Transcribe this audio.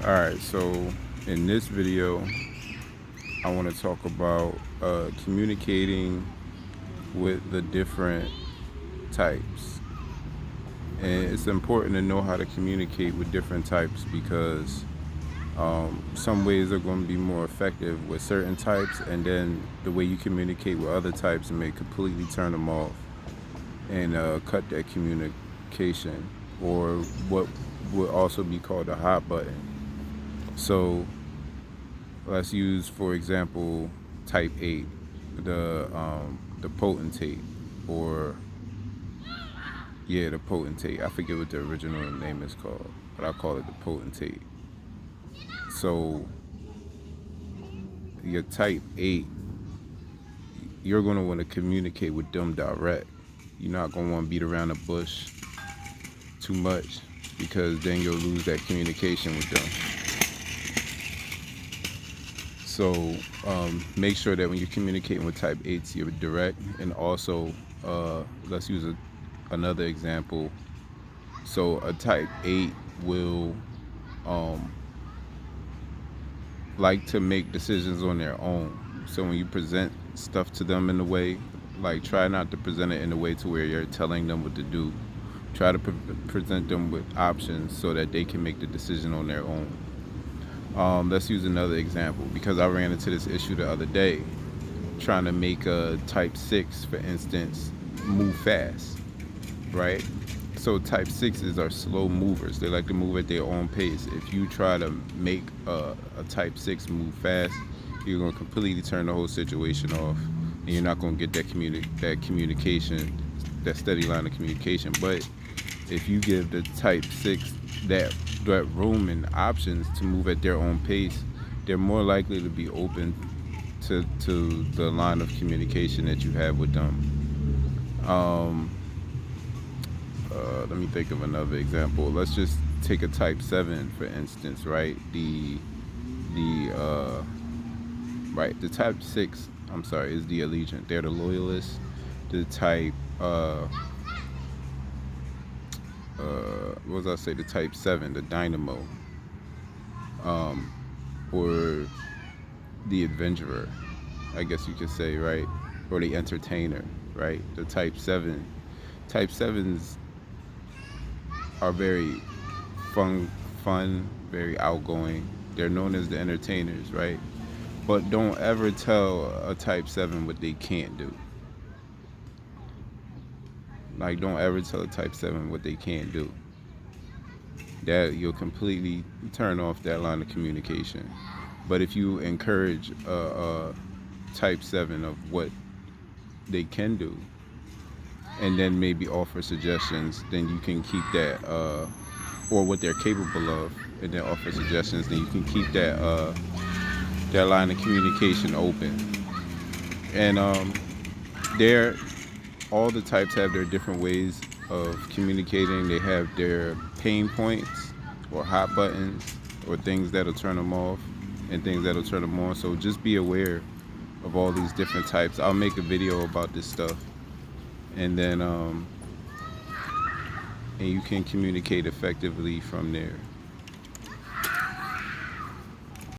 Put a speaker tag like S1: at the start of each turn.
S1: Alright, so in this video, I want to talk about communicating with the different types. And it's important to know how to communicate with different types because some ways are going to be more effective with certain types, and then the way you communicate with other types may completely turn them off and cut that communication, or what would also be called a hot button. So let's use, for example, type 8, the potentate, or the potentate. I forget what the original name is called, but I call it the potentate. So your type 8, you're going to want to communicate with them direct. You're not going to want to beat around the bush too much, because then you'll lose that communication with them. So make sure that when you're communicating with type 8s, you're direct. And also, let's use another example. So a type 8 will like to make decisions on their own. So when you present stuff to them in a way, like, try not to present it in a way to where you're telling them what to do. Try to present them with options so that they can make the decision on their own. Let's use another example, because I ran into this issue the other day, trying to make a type 6, for instance, move fast, right? So type 6s are slow movers. They like to move at their own pace. If you try to make a type 6 move fast, you're going to completely turn the whole situation off, and you're not going to get that communication, that steady line of communication. But if you give the type 6 that room and options to move at their own pace, they're more likely to be open to the line of communication that you have with them. Let me think of another example. Let's just take a type 7, for instance, right? The type 6, I'm sorry, is the allegiant. They're the loyalist. The type what was I say? The type 7, the dynamo, or the adventurer, I guess you could say, right? Or the entertainer, right? The type 7. Type 7s are very fun, very outgoing. They're known as the entertainers, right? But don't ever tell a type 7 what they can't do. Like, don't ever tell a type 7 what they can't do. That you'll completely turn off that line of communication. But if you encourage a type 7 of what they can do, and then maybe offer suggestions, then you can keep that, or what they're capable of, and then offer suggestions, then you can keep that that line of communication open. And all the types have their different ways of communicating. They have their pain points, or hot buttons, or things that'll turn them off, and things that'll turn them on. So just be aware of all these different types. I'll make a video about this stuff, and then and you can communicate effectively from there.